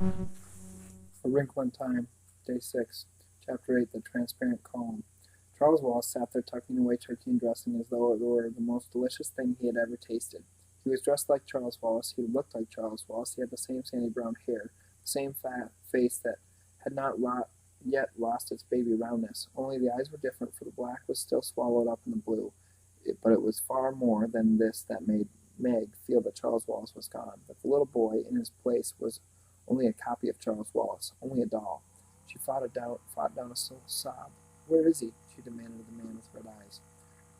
A Wrinkle in Time, Day 6, Chapter 8, The Transparent Column. Charles Wallace sat there tucking away turkey and dressing as though it were the most delicious thing he had ever tasted. He was dressed like Charles Wallace, he looked like Charles Wallace, he had the same sandy brown hair, the same fat face that had not yet lost its baby roundness, only the eyes were different, for the black was still swallowed up in the blue. But it was far more than this that made Meg feel that Charles Wallace was gone, that the little boy in his place was only a copy of Charles Wallace, only a doll. She fought down a sob. "Where is he?" she demanded of the man with red eyes.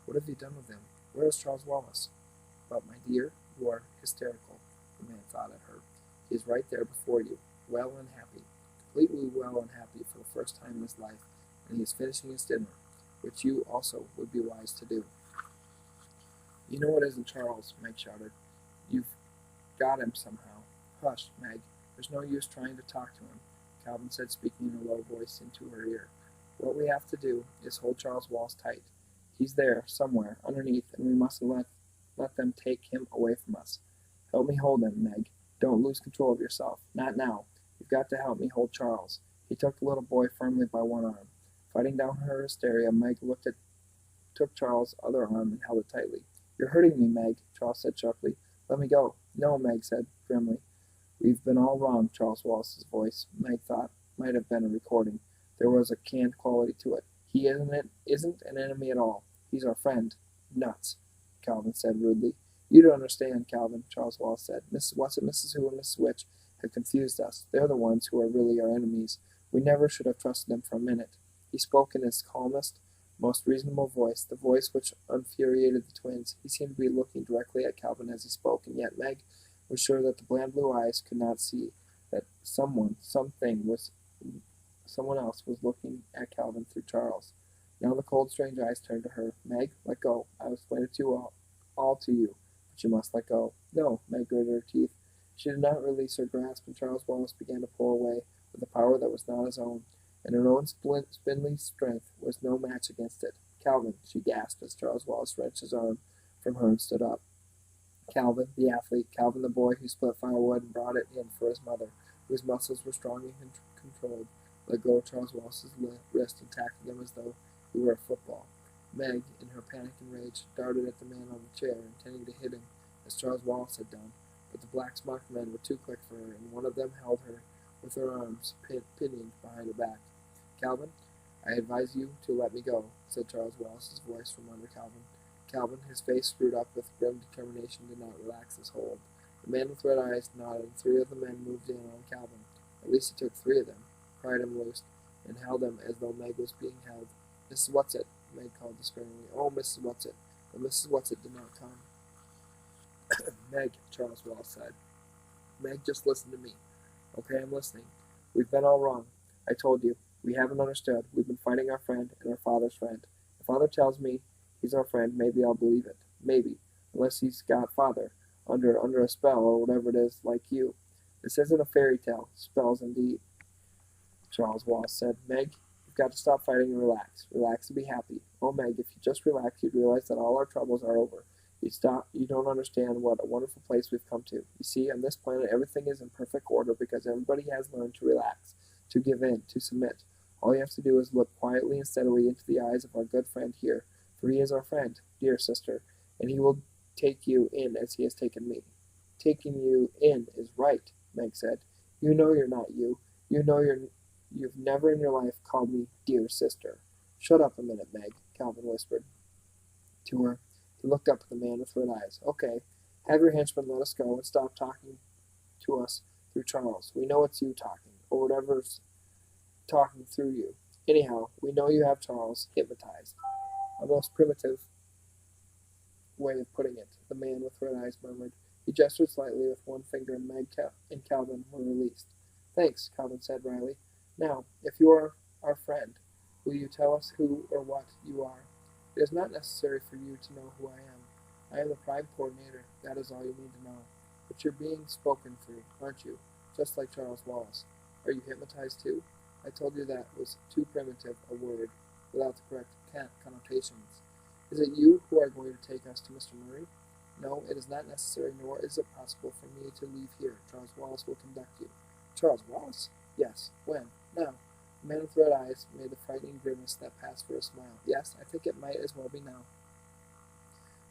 "What have you done with him? Where is Charles Wallace?" "But, my dear, you are hysterical," the man thought at her. "He is right there before you, well and happy, completely well and happy for the first time in his life, and he is finishing his dinner, which you also would be wise to do." "You know it isn't Charles," Meg shouted. "You've got him somehow." "Hush, Meg. There's no use trying to talk to him," Calvin said, speaking in a low voice into her ear. "What we have to do is hold Charles Wallace tight. He's there, somewhere, underneath, and we mustn't let them take him away from us. Help me hold him, Meg. Don't lose control of yourself. Not now. You've got to help me hold Charles." He took the little boy firmly by one arm. Fighting down her hysteria, Meg took Charles' other arm and held it tightly. "You're hurting me, Meg," Charles said sharply. "Let me go." "No," Meg said grimly. "We've been all wrong." Charles Wallace's voice, Meg thought, might have been a recording. There was a canned quality to it. "He isn't an enemy at all. He's our friend." "Nuts," Calvin said rudely. "You don't understand, Calvin," Charles Wallace said. "Mrs. Whatsit, Mrs. Who, and Mrs. Which have confused us. They're the ones who are really our enemies. We never should have trusted them for a minute." He spoke in his calmest, most reasonable voice, the voice which infuriated the twins. He seemed to be looking directly at Calvin as he spoke, and yet Meg was sure that the bland blue eyes could not see that someone else was looking at Calvin through Charles. Now the cold, strange eyes turned to her. "Meg, let go. I've explained it all to you, but you must let go." "No," Meg gritted her teeth. She did not release her grasp, and Charles Wallace began to pull away with a power that was not his own, and her own spindly strength was no match against it. "Calvin," she gasped as Charles Wallace wrenched his arm from her and stood up. Calvin, the athlete, Calvin, the boy who split firewood and brought it in for his mother, whose muscles were strong and controlled, let go of Charles Wallace's wrist and tackled him as though he were a football. Meg, in her panic and rage, darted at the man on the chair, intending to hit him as Charles Wallace had done, but the black smocked men were too quick for her, and one of them held her with her arms pinioned behind her back. "Calvin, I advise you to let me go," said Charles Wallace's voice from under Calvin. Calvin, his face screwed up with grim determination, did not relax his hold. The man with red eyes nodded, and three of the men moved in on Calvin. At least it took three of them, pried him loose, and held him as though Meg was being held. "Mrs. Whatsit," Meg called despairingly. "Oh, Mrs. Whatsit." But Mrs. Whatsit did not come. "Meg," Charles Wallace said. "Meg, just listen to me." "Okay, I'm listening." "We've been all wrong. I told you. We haven't understood. We've been fighting our friend and our father's friend. If father tells me he's our friend, maybe I'll believe it. Maybe. Unless he's got father under a spell or whatever it is, like you. This isn't a fairy tale. Spells indeed," Charles Wallace said. "Meg, you've got to stop fighting and relax. Relax and be happy. Oh, Meg, if you just relax, you'd realize that all our troubles are over. You don't understand what a wonderful place we've come to. You see, on this planet, everything is in perfect order because everybody has learned to relax, to give in, to submit. All you have to do is look quietly and steadily into the eyes of our good friend here, for he is our friend, dear sister, and he will take you in as he has taken me." "Taking you in is right," Meg said. "You know you're not you. You know you've never in your life called me dear sister." "Shut up a minute, Meg," Calvin whispered to her. He looked up at the man with red eyes. "Okay, have your henchman let us go and stop talking to us through Charles. We know it's you talking, or whatever's talking through you. Anyhow, we know you have Charles hypnotized." "A most primitive way of putting it," the man with red eyes murmured. He gestured slightly with one finger, and Meg and Calvin were released. "Thanks," Calvin said wryly. "Now, if you are our friend, will you tell us who or what you are? It is not necessary for you to know who I am. I am the prime coordinator. That is all you need to know. But you're being spoken through, aren't you? Just like Charles Wallace. Are you hypnotized too? I told you that was too primitive a word, without the correct connotations. Is it you who are going to take us to Mr. Murray? No, it is not necessary, nor is it possible for me to leave here. Charles Wallace will conduct you." Charles Wallace? Yes. When? Now. The man with red eyes made the frightening grimace that passed for a smile. Yes, I think it might as well be now.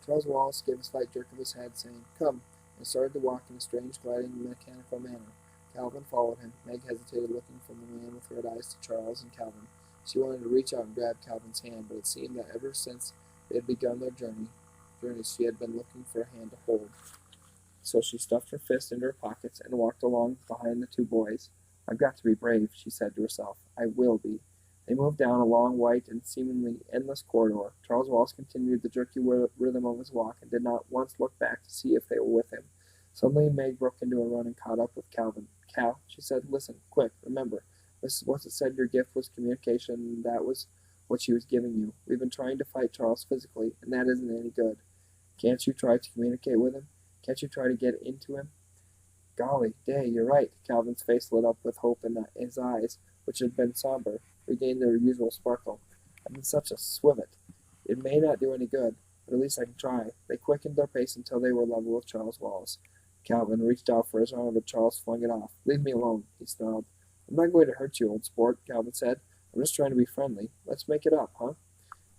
Charles Wallace gave a slight jerk of his head, saying, Come, and started to walk in a strange, gliding, mechanical manner. Calvin followed him. Meg hesitated, looking from the man with red eyes to Charles and Calvin. She wanted to reach out and grab Calvin's hand, but it seemed that ever since they had begun their journey, she had been looking for a hand to hold. So she stuffed her fists into her pockets and walked along behind the two boys. I've got to be brave, she said to herself. I will be. They moved down a long, white, and seemingly endless corridor. Charles Wallace continued the jerky rhythm of his walk and did not once look back to see if they were with him. Suddenly Meg broke into a run and caught up with Calvin. Cal, she said, listen, quick, remember, Mrs. Whatsit said your gift was communication, and that was what she was giving you. We've been trying to fight Charles physically, and that isn't any good. Can't you try to communicate with him? Can't you try to get into him? Golly day, you're right. Calvin's face lit up with hope, and his eyes, which had been somber, regained their usual sparkle. I'm in such a swivet. It may not do any good, but at least I can try. They quickened their pace until they were level with Charles Wallace. Calvin reached out for his arm, but Charles flung it off. Leave me alone, he snarled. I'm not going to hurt you, old sport, Calvin said. I'm just trying to be friendly. Let's make it up, huh?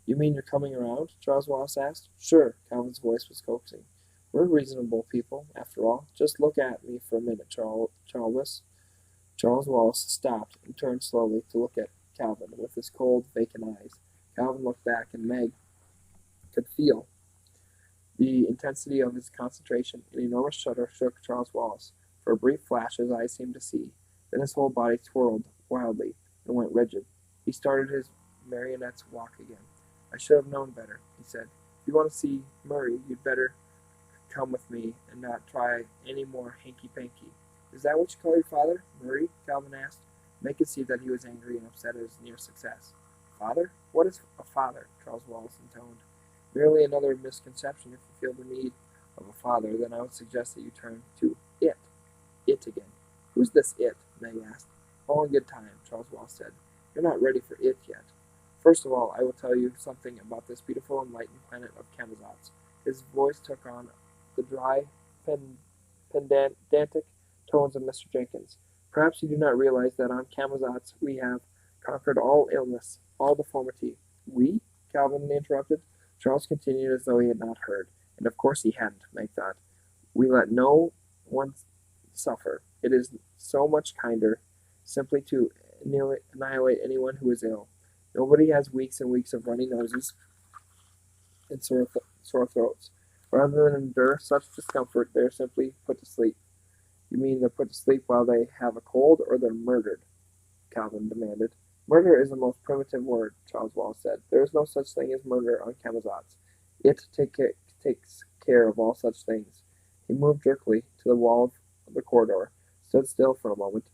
You mean you're coming around? Charles Wallace asked. Sure, Calvin's voice was coaxing. We're reasonable people, after all. Just look at me for a minute, Charles. Charles Wallace stopped and turned slowly to look at Calvin with his cold, vacant eyes. Calvin looked back, and Meg could feel the intensity of his concentration. An enormous shudder shook Charles Wallace. For a brief flash his eyes seemed to see. Then his whole body twirled wildly and went rigid. He started his marionette's walk again. I should have known better, he said. If you want to see Murray, you'd better come with me and not try any more hanky-panky. Is that what you call your father, Murray? Calvin asked. Meg could see that he was angry and upset at his near success. Father? What is a father? Charles Wallace intoned. Merely another misconception. If you feel the need of a father, then I would suggest that you turn to it. It again. Who's this it? Meg asked. All in good time, Charles Wallace said. You're not ready for it yet. First of all, I will tell you something about this beautiful enlightened planet of Camazotz. His voice took on the dry, pedantic tones of Mr. Jenkins. Perhaps you do not realize that on Camazotz we have conquered all illness, all deformity. We? Calvin interrupted. Charles continued as though he had not heard. And of course he hadn't, Meg thought. We let no one suffer. It is so much kinder simply to annihilate anyone who is ill. Nobody has weeks and weeks of runny noses and sore throats. Rather than endure such discomfort, they are simply put to sleep. You mean they're put to sleep while they have a cold, or they're murdered? Calvin demanded. Murder is the most primitive word, Charles Wallace said. There is no such thing as murder on Camazotz. It takes care of all such things. He moved jerkily to the wall of the corridor, stood still for a moment,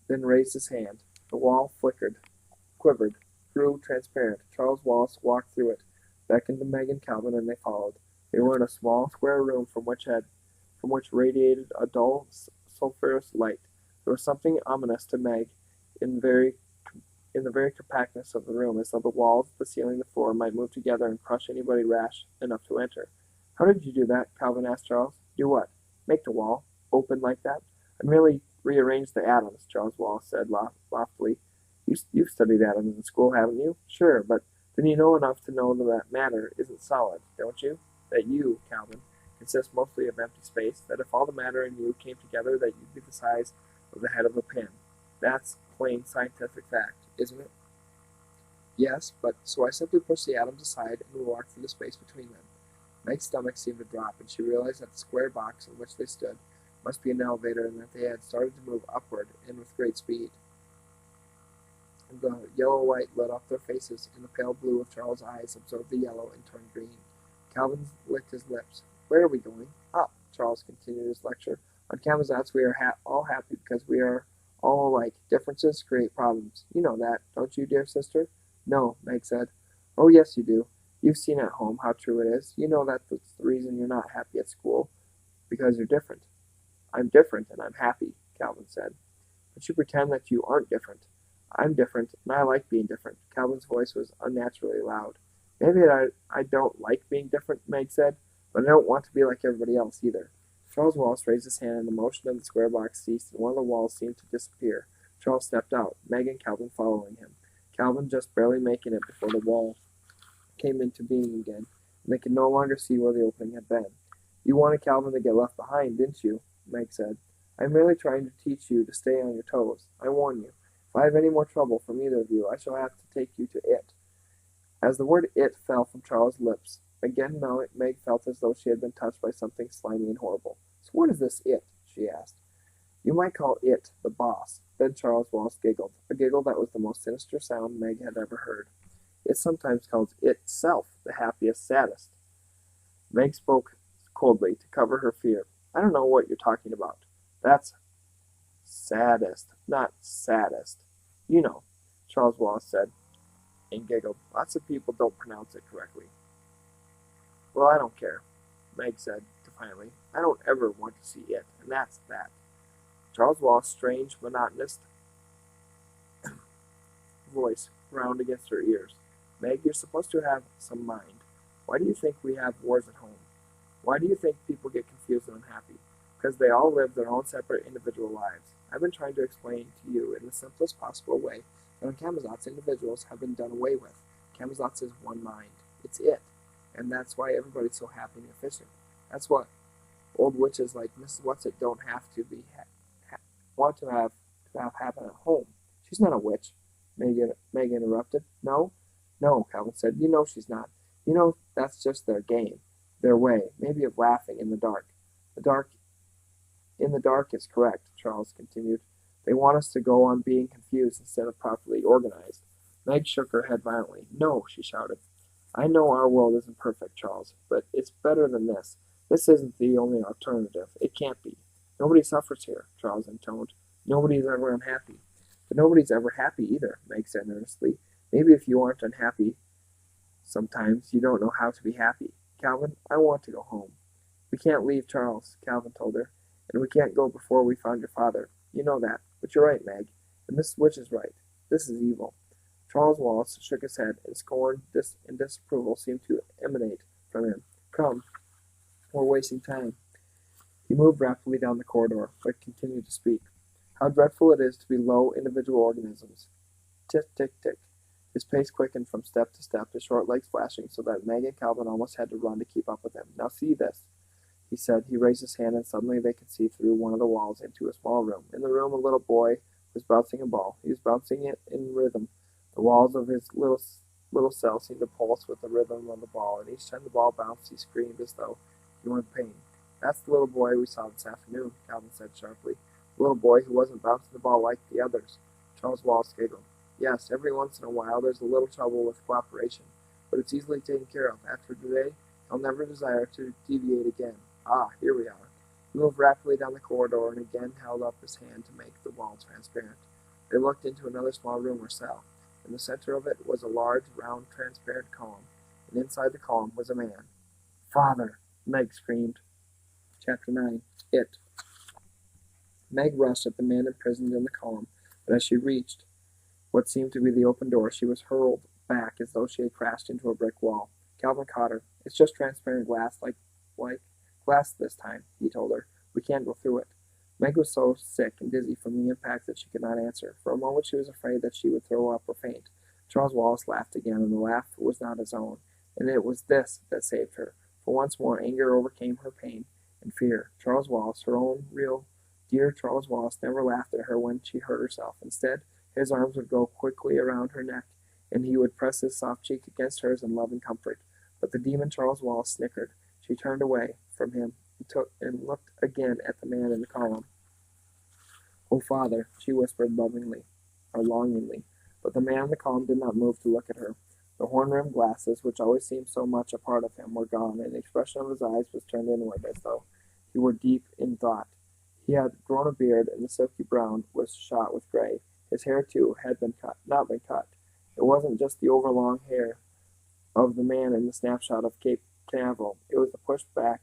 then raised his hand. The wall flickered, quivered, grew transparent. Charles Wallace walked through it, beckoned to Meg and Calvin, and they followed. They were in a small, square room from which radiated a dull, sulphurous light. There was something ominous to Meg in the very compactness of the room, as though the walls, the ceiling, the floor might move together and crush anybody rash enough to enter. How did you do that? Calvin asked Charles. Do what? Make the wall open like that? I merely rearranged the atoms, Charles Wallace said loftily. You've studied atoms in school, haven't you? Sure, but then you know enough to know that matter isn't solid, don't you? That you, Calvin, consist mostly of empty space, that if all the matter in you came together, that you'd be the size of the head of a pin. That's plain scientific fact, isn't it? Yes, but so I simply pushed the atoms aside and walked through the space between them. Meg's stomach seemed to drop, and she realized that the square box in which they stood must be an elevator, and that they had started to move upward and with great speed. The yellow light lit up their faces, and the pale blue of Charles' eyes absorbed the yellow and turned green. Calvin licked his lips. Where are we going? Up, Charles continued his lecture. On Camazotz we are all happy because we are all alike. Differences create problems. You know that, don't you, dear sister? No, Meg said. Oh, yes, you do. You've seen at home how true it is. You know that's the reason you're not happy at school. Because you're different. I'm different, and I'm happy, Calvin said. But you pretend that you aren't different. I'm different, and I like being different. Calvin's voice was unnaturally loud. Maybe I don't like being different, Meg said, but I don't want to be like everybody else either. Charles Wallace raised his hand, and the motion of the square box ceased, and one of the walls seemed to disappear. Charles stepped out, Meg and Calvin following him. Calvin just barely making it before the wall came into being again, and they could no longer see where the opening had been. You wanted Calvin to get left behind, didn't you? Meg said. I'm merely trying to teach you to stay on your toes. I warn you, if I have any more trouble from either of you, I shall have to take you to it. As the word it fell from Charles' lips, again Meg felt as though she had been touched by something slimy and horrible. So what is this it? She asked. You might call it the boss. Then Charles Wallace giggled, a giggle that was the most sinister sound Meg had ever heard. It sometimes calls itself the happiest, saddest. Meg spoke coldly to cover her fear. I don't know what you're talking about. That's saddest, not saddest. You know, Charles Wallace said, and giggled. Lots of people don't pronounce it correctly. Well, I don't care, Meg said defiantly. I don't ever want to see it, and that's that. Charles Wallace's strange, monotonous voice ground against her ears. Meg, you're supposed to have some mind. Why do you think we have wars at home? Why do you think people get confused and unhappy? Because they all live their own separate individual lives. I've been trying to explain to you in the simplest possible way that on Camazotz, individuals have been done away with. Camazotz is one mind. It's it. And that's why everybody's so happy and efficient. That's what old witches like Mrs. Whatsit don't have to be want to have happen at home. She's not a witch, Meg interrupted. No, Calvin said. You know she's not. You know that's just their game, their way, maybe of laughing in the dark. In the dark is correct, Charles continued. They want us to go on being confused instead of properly organized. Meg shook her head violently. No, she shouted. I know our world isn't perfect, Charles, but it's better than this. This isn't the only alternative. It can't be. Nobody suffers here, Charles intoned. Nobody's ever unhappy. But nobody's ever happy either, Meg said earnestly. Maybe if you aren't unhappy sometimes, you don't know how to be happy. Calvin, I want to go home. We can't leave Charles, Calvin told her, and we can't go before we find your father. You know that. But you're right, Meg. And Mrs. Witch is right. This is evil. Charles Wallace shook his head, and scorn and disapproval seemed to emanate from him. Come, we're wasting time. He moved rapidly down the corridor, but continued to speak. How dreadful it is to be low individual organisms. Tick, tick, tick. His pace quickened from step to step, his short legs flashing, so that Meg and Calvin almost had to run to keep up with him. Now see this, he said. He raised his hand, and suddenly they could see through one of the walls into a small room. In the room, a little boy was bouncing a ball. He was bouncing it in rhythm. The walls of his little cell seemed to pulse with the rhythm of the ball, and each time the ball bounced, he screamed as though he were in pain. That's the little boy we saw this afternoon, Calvin said sharply. The little boy who wasn't bouncing the ball like the others. Charles Wallace giggled. Yes, every once in a while there's a little trouble with cooperation, but it's easily taken care of. After today, I'll never desire to deviate again. Ah, here we are. He moved rapidly down the corridor and again held up his hand to make the wall transparent. They looked into another small room or cell. In the center of it was a large, round, transparent column, and inside the column was a man. Father! Meg screamed. Chapter 9. It. Meg rushed at the man imprisoned in the column, but as she reached what seemed to be the open door, she was hurled back as though she had crashed into a brick wall. Calvin caught her. It's just transparent glass, like glass this time, he told her. We can't go through it. Meg was so sick and dizzy from the impact that she could not answer. For a moment she was afraid that she would throw up or faint. Charles Wallace laughed again, and the laugh was not his own, and it was this that saved her. For once more anger overcame her pain and fear. Charles Wallace, her own real dear Charles Wallace, never laughed at her when she hurt herself. Instead, his arms would go quickly around her neck, and he would press his soft cheek against hers in love and comfort. But the demon Charles Wallace snickered. She turned away from him and looked again at the man in the column. Oh, Father, she whispered longingly, but the man in the column did not move to look at her. The horn-rimmed glasses, which always seemed so much a part of him, were gone, and the expression of his eyes was turned inward, as though he were deep in thought. He had grown a beard, and the silky brown was shot with gray. His hair, too, had not been cut. It wasn't just the overlong hair of the man in the snapshot of Cape Canaveral. It was pushed back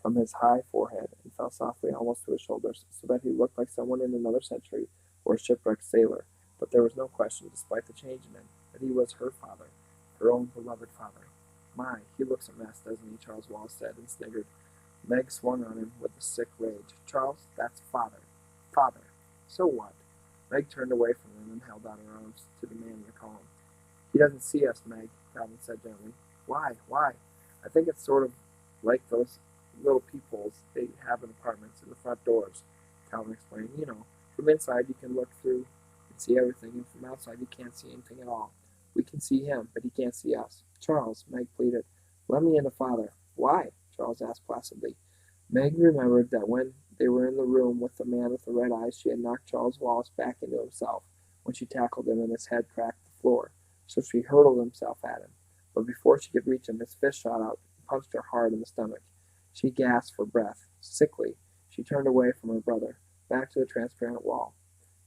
from his high forehead and fell softly almost to his shoulders, so that he looked like someone in another century or a shipwrecked sailor. But there was no question, despite the change in him, that he was her father, her own beloved father. My, he looks a mess, doesn't he? Charles Wallace said and sniggered. Meg swung on him with a sick rage. Charles, that's father. Father. So what? Meg turned away from him and held out her arms to the man in the column. He doesn't see us, Meg, Calvin said gently. Why? Why? I think it's sort of like those little peepholes they have in apartments in the front doors, Calvin explained. You know, from inside you can look through and see everything, and from outside you can't see anything at all. We can see him, but he can't see us. Charles, Meg pleaded, let me into father. Why? Charles asked placidly. Meg remembered that when they were in the room with the man with the red eyes, she had knocked Charles Wallace back into himself when she tackled him and his head cracked the floor. So she hurled herself at him. But before she could reach him, his fist shot out and punched her hard in the stomach. She gasped for breath. Sickly, she turned away from her brother, back to the transparent wall.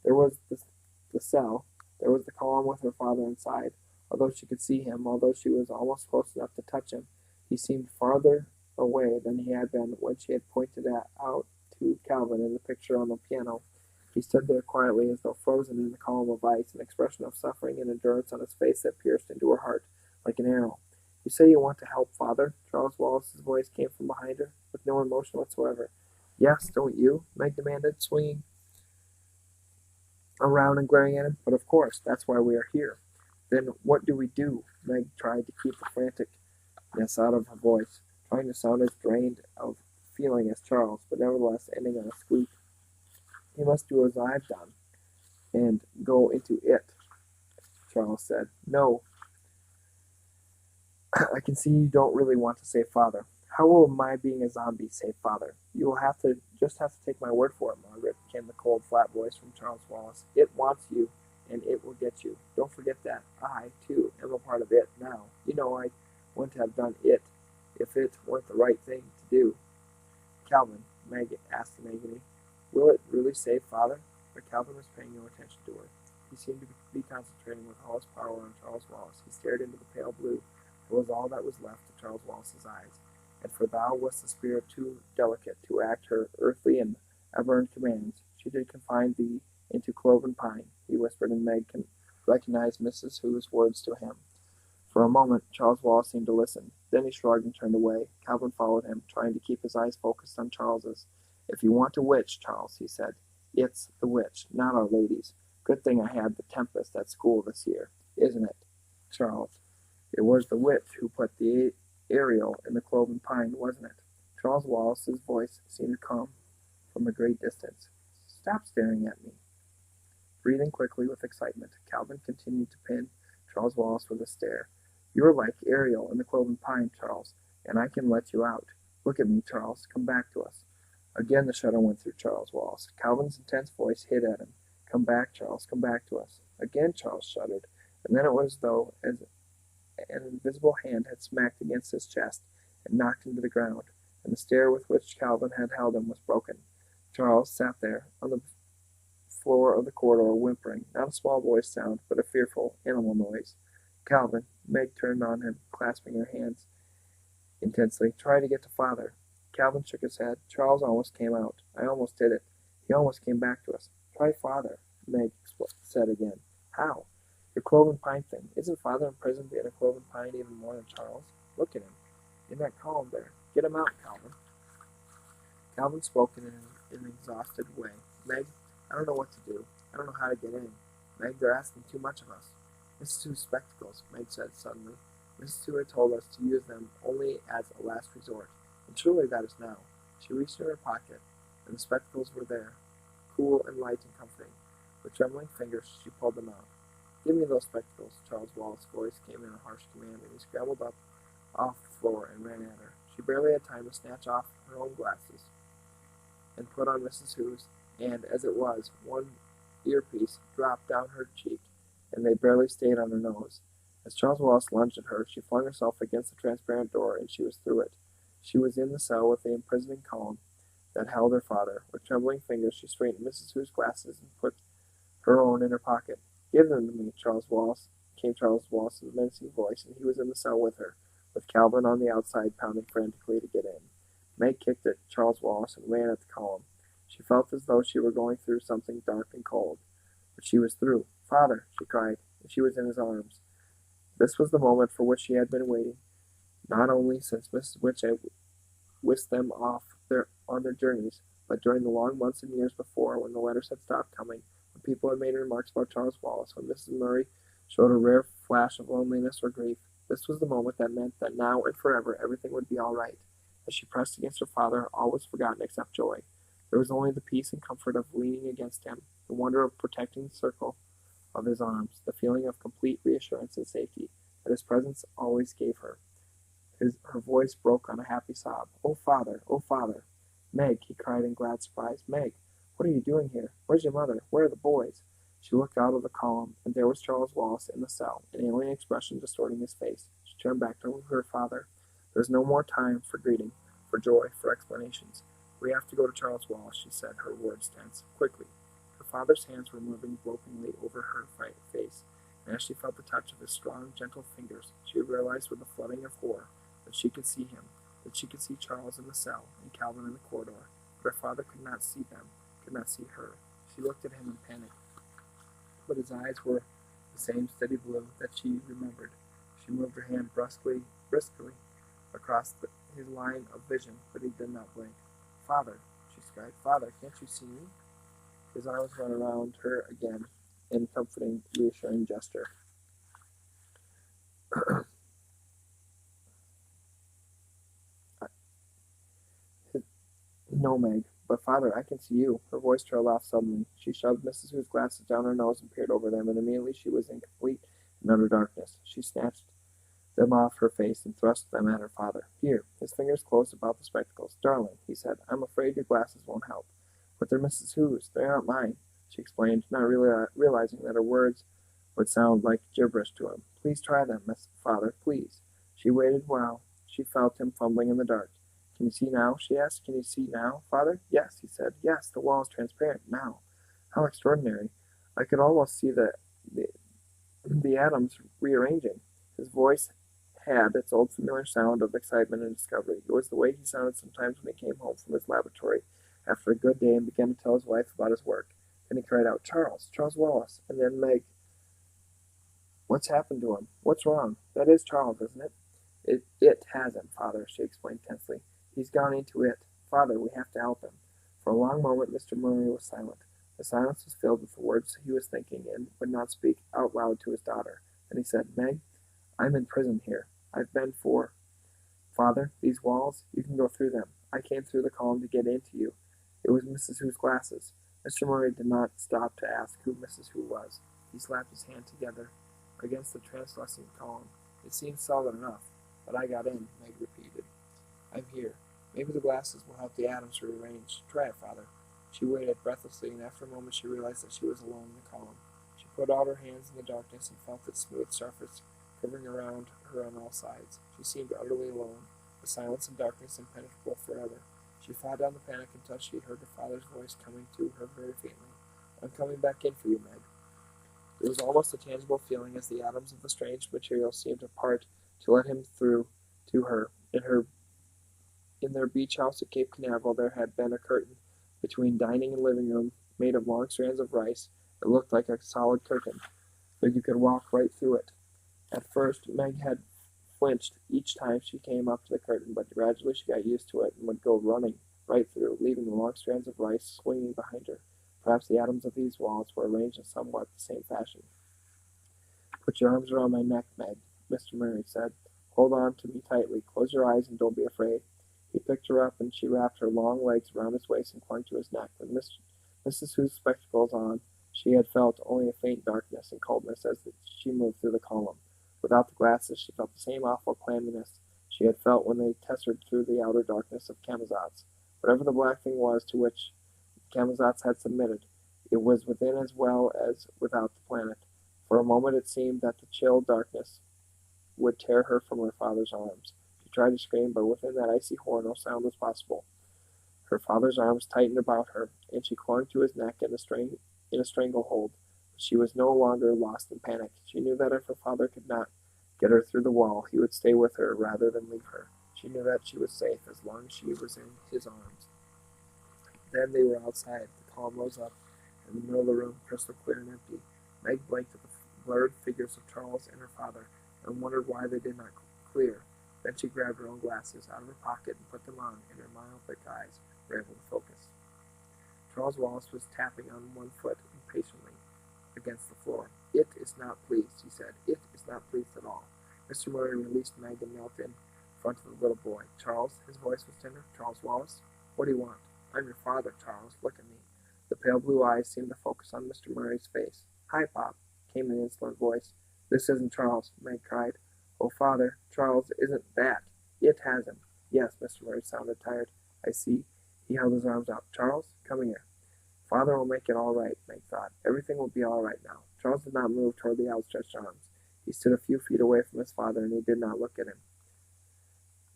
There was the cell. There was the column with her father inside. Although she could see him, although she was almost close enough to touch him, he seemed farther away than he had been when she had pointed out to Calvin in the picture on the piano. He stood there quietly as though frozen in the column of ice, an expression of suffering and endurance on his face that pierced into her heart like an arrow. You say you want to help, Father? Charles Wallace's voice came from behind her, with no emotion whatsoever. Yes, don't you? Meg demanded, swinging around and glaring at him. But of course, that's why we are here. Then what do we do? Meg tried to keep the franticness out of her voice, trying to sound as drained of feeling as Charles, but nevertheless ending on a squeak. You must do as I've done, and go into it, Charles said. No, I can see you don't really want to save Father. How will my being a zombie save Father? You will just have to take my word for it, Margaret, came the cold, flat voice from Charles Wallace. It wants you, and it will get you. Don't forget that. I, too, am a part of it now. You know I wouldn't have done it if it weren't the right thing to do. Calvin, Meg asked in agony, will it really save Father? But Calvin was paying no attention to her. He seemed to be concentrating with all his power on Charles Wallace. He stared into the pale blue. It was all that was left to Charles Wallace's eyes. And for thou wast the spirit too delicate to act her earthly and ever-earned commands. She did confine thee into cloven pine, he whispered, and Meg recognized Mrs. Who's words to him. For a moment, Charles Wallace seemed to listen. Then he shrugged and turned away. Calvin followed him, trying to keep his eyes focused on Charles's. If you want a witch, Charles, he said, it's the witch, not our ladies. Good thing I had the Tempest at school this year, isn't it, Charles? It was the witch who put the Ariel in the cloven pine, wasn't it? Charles Wallace's voice seemed to come from a great distance. Stop staring at me. Breathing quickly with excitement, Calvin continued to pin Charles Wallace with a stare. You're like Ariel in the cloven pine, Charles, and I can let you out. Look at me, Charles. Come back to us. Again the shudder went through Charles Wallace. Calvin's intense voice hit at him. Come back, Charles. Come back to us. Again Charles shuddered, and then it was as though an invisible hand had smacked against his chest and knocked him to the ground, and the stare with which Calvin had held him was broken. Charles sat there on the floor of the corridor, whimpering, not a small voice sound, but a fearful animal noise. Calvin, Meg turned on him, clasping her hands intensely. Try to get to Father. Calvin shook his head. Charles almost came out. I almost did it. He almost came back to us. Try Father, Meg said again. How? Your cloven pine thing. Isn't Father imprisoned in a cloven pine even more than Charles? Look at him. In that column there. Get him out, Calvin. Calvin spoke in an exhausted way. Meg, I don't know what to do. I don't know how to get in. Meg, they're asking too much of us. Mrs. Tu's spectacles, Meg said suddenly. Mrs. Tu had told us to use them only as a last resort, and surely that is now. She reached in her pocket, and the spectacles were there, cool and light and comforting. With trembling fingers, she pulled them out. Give me those spectacles, Charles Wallace's voice came in a harsh command, and he scrambled up off the floor and ran at her. She barely had time to snatch off her own glasses and put on Mrs. Who's, and, as it was, one earpiece dropped down her cheek, and they barely stayed on her nose. As Charles Wallace lunged at her, she flung herself against the transparent door, and she was through it. She was in the cell with the imprisoning column that held her father. With trembling fingers, she straightened Mrs. Who's glasses and put her own in her pocket. Give them to me, Charles Wallace, came Charles Wallace's menacing voice, and he was in the cell with her, with Calvin on the outside pounding frantically to get in. Meg kicked at Charles Wallace and ran at the column. She felt as though she were going through something dark and cold. But she was through. Father, she cried, and she was in his arms. This was the moment for which she had been waiting, not only since Mrs. Witch whisked them off on their journeys, but during the long months and years before, when the letters had stopped coming, when people had made remarks about Charles Wallace, when Mrs. Murray showed a rare flash of loneliness or grief, this was the moment that meant that now and forever everything would be all right. As she pressed against her father, all was forgotten except joy. There was only the peace and comfort of leaning against him, the wonder of protecting the circle of his arms, the feeling of complete reassurance and safety that his presence always gave her. Her voice broke on a happy sob. "Oh, Father! Oh, Father!" "Meg!" he cried in glad surprise. "Meg, what are you doing here? Where's your mother? Where are the boys?" She looked out of the column, and there was Charles Wallace in the cell, an alien expression distorting his face. She turned back to her father. There was no more time for greeting, for joy, for explanations. "We have to go to Charles Wallace," she said, her words tense. "Quickly." Her father's hands were moving gropingly over her face, and as she felt the touch of his strong, gentle fingers, she realized with a flooding of horror that she could see him, that she could see Charles in the cell and Calvin in the corridor, but her father could not see them, could not see her. She looked at him in panic, but his eyes were the same steady blue that she remembered. She moved her hand briskly across his line of vision, but he did not blink. "Father," she cried, "Father, can't you see me?" His arms went around her again in comforting, reassuring gesture. "No, Meg, but Father, I can see you." Her voice trailed off suddenly. She shoved Mrs. Hugh's glasses down her nose and peered over them, and immediately she was in complete and utter darkness. She snatched them off her face and thrust them at her father. "Here." His fingers closed about the spectacles. "Darling," he said, "I'm afraid your glasses won't help." "But they're Mrs. Hugh's. They aren't mine," she explained, not really realizing that her words would sound like gibberish to him. "Please try them, Father, please." She waited while she felt him fumbling in the dark. "Can you see now?" she asked. "Can you see now, Father?" "Yes," he said. "Yes, the wall is transparent now." "How extraordinary. I could almost see the atoms rearranging." His voice had its old familiar sound of excitement and discovery. It was the way he sounded sometimes when he came home from his laboratory after a good day and began to tell his wife about his work. Then he cried out, "Charles! Charles Wallace!" And then Meg, "What's happened to him? What's wrong? That is Charles, isn't it?" It has him, Father," she explained tensely. "He's gone into it. Father, we have to help him." For a long moment Mr. Murray was silent. The silence was filled with the words he was thinking and would not speak out loud to his daughter. Then he said, "Meg, I'm in prison here. I've been for... Father, these walls, you can go through them. I came through the column to get into you. It was Mrs. Hugh's glasses." Mr. Murray did not stop to ask who Mrs. Hu was. He slapped his hand together against the translucent column. "It seems solid enough, but I got in," Meg repeated. "I'm here. Maybe the glasses will help the atoms rearrange. Try it, Father." She waited breathlessly, and after a moment she realized that she was alone in the column. She put out her hands in the darkness and felt its smooth surface covering around her on all sides. She seemed utterly alone, with silence and darkness impenetrable forever. She fought down the panic until she heard her father's voice coming to her very faintly. "I'm coming back in for you, Meg." It was almost a tangible feeling as the atoms of the strange material seemed to part to let him through to her. In their beach house at Cape Canaveral there had been a curtain between dining and living room made of long strands of rice. It looked like a solid curtain, but you could walk right through it. At first Meg had flinched each time she came up to the curtain, but gradually she got used to it and would go running right through, leaving the long strands of rice swinging behind her. Perhaps the atoms of these walls were arranged in somewhat the same fashion. "Put your arms around my neck, Meg," Mr. Murray said. "Hold on to me tightly. Close your eyes and don't be afraid." He picked her up, and she wrapped her long legs around his waist and clung to his neck. With Mrs. Hugh's spectacles on, she had felt only a faint darkness and coldness as she moved through the column. Without the glasses, she felt the same awful clamminess she had felt when they tessered through the outer darkness of Camazotz. Whatever the black thing was to which Camazotz had submitted, it was within as well as without the planet. For a moment it seemed that the chill darkness would tear her from her father's arms. She tried to scream, but within that icy horror no sound was possible. Her father's arms tightened about her, and she clung to his neck in a stranglehold. But she was no longer lost in panic. She knew that if her father could not get her through the wall, he would stay with her rather than leave her. She knew that she was safe as long as she was in his arms. Then they were outside. The column rose up in the middle of the room, crystal clear and empty. Meg blinked at the blurred figures of Charles and her father, and wondered why they did not clear. Then she grabbed her own glasses. glasses out of her pocket and put them on, and her myopic eyes were able to focus. Charles Wallace was tapping on one foot impatiently against the floor. "It is not pleased," he said. "It is not pleased at all." Mr. Murray released Meg and knelt in front of the little boy. "Charles," his voice was tender, "Charles Wallace, what do you want?" "I'm your father, Charles. Look at me." The pale blue eyes seemed to focus on Mr. Murray's face. "Hi, Pop," came an insolent voice. "This isn't Charles," Meg cried. "Oh, Father, Charles isn't that. It has him." "Yes," Mr. Murray sounded tired. "I see." He held his arms out. "Charles, come here." "Father will make it all right," Meg thought. "Everything will be all right now." Charles did not move toward the outstretched arms. He stood a few feet away from his father, and he did not look at him.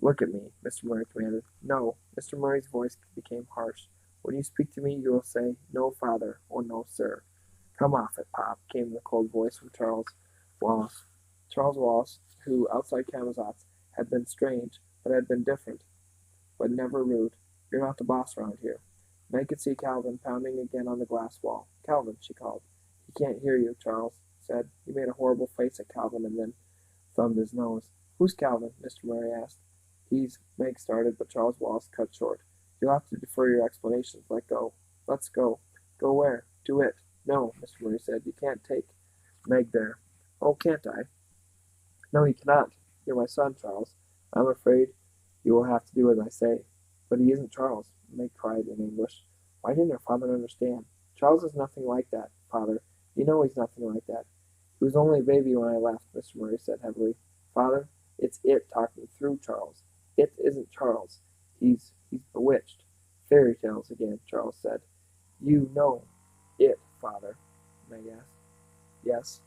"Look at me," Mr. Murray commanded. "No." Mr. Murray's voice became harsh. "When you speak to me, you will say, 'No, Father,' or 'No, sir.'" "Come off it, Pop," came the cold voice from Charles Wallace. Charles Wallace, who, outside Camazotz, had been strange, but had been different, but never rude. "You're not the boss around here." Meg could see Calvin pounding again on the glass wall. "Calvin," she called. "He can't hear you," Charles said. He made a horrible face at Calvin and then thumbed his nose. "Who's Calvin?" Mr. Murray asked. Meg started, but Charles Wallace cut short. "You'll have to defer your explanations. Let go." "Let's go." "Go where?" "To it." "No," Mr. Murray said. "You can't take Meg there." "Oh, can't I?" "No, you cannot. You're my son, Charles. I'm afraid you will have to do as I say." "But he isn't Charles," Meg cried in anguish. Why didn't her father understand? "Charles is nothing like that, Father. You know he's nothing like that." "He was only a baby when I left," Mr. Murray said heavily. "Father, it's it talking through Charles. It isn't Charles. He's bewitched." "Fairy tales again," Charles said. "You know it, Father," Meg asked. "Yes."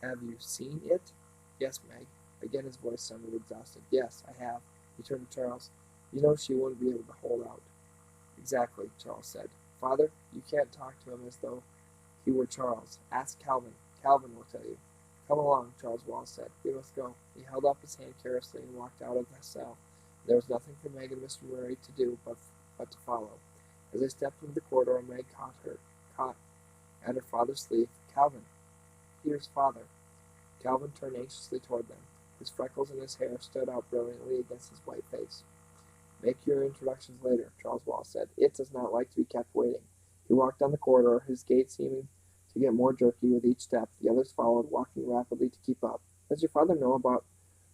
"Have you seen it?" "Yes, Meg." Again his voice sounded exhausted. "Yes, I have." He turned to Charles. "You know she wouldn't be able to hold out." "Exactly," Charles said. "Father, you can't talk to him as though he were Charles. Ask Calvin. Calvin will tell you." "Come along," Charles Wallace said. "We must go." He held up his hand carelessly and walked out of the cell. There was nothing for Meg and Mr. Murray to do but to follow. As they stepped into the corridor, Meg caught at her father's sleeve. "Calvin, here's Father." Calvin turned anxiously toward them. His freckles and his hair stood out brilliantly against his white face. "Make your introductions later," Charles Wallace said. "It does not like to be kept waiting." He walked down the corridor, his gait seeming to get more jerky with each step. The others followed, walking rapidly to keep up. "Does your father know about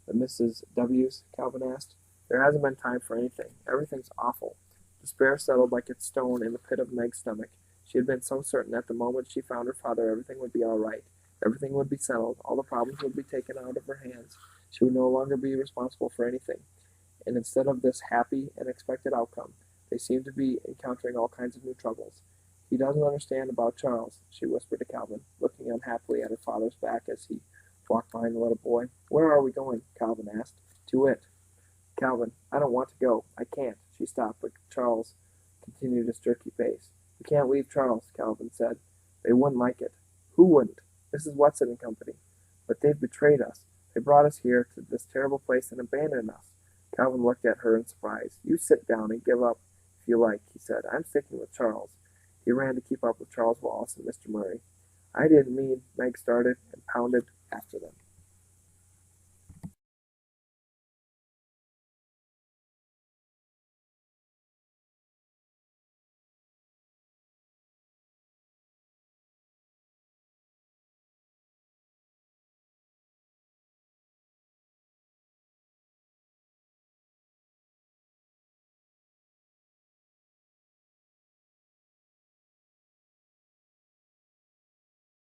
the Mrs. W's?" Calvin asked. "There hasn't been time for anything. Everything's awful." Despair settled like a stone in the pit of Meg's stomach. She had been so certain that the moment she found her father everything would be all right. Everything would be settled. All the problems would be taken out of her hands. She would no longer be responsible for anything. And instead of this happy and expected outcome, they seemed to be encountering all kinds of new troubles. "He doesn't understand about Charles," she whispered to Calvin, looking unhappily at her father's back as he walked behind the little boy. "Where are we going?" Calvin asked. "To it." "Calvin, I don't want to go. I can't." She stopped, but Charles continued his jerky pace. "We can't leave Charles," Calvin said. "They wouldn't like it." "Who wouldn't?" "Mrs. Whatsit and Company." "But they've betrayed us. They brought us here to this terrible place and abandoned us." Calvin looked at her in surprise. "You sit down and give up if you like," he said. "I'm sticking with Charles." He ran to keep up with Charles Wallace and Mr. Murray. "I didn't mean," Meg started, and pounded after them.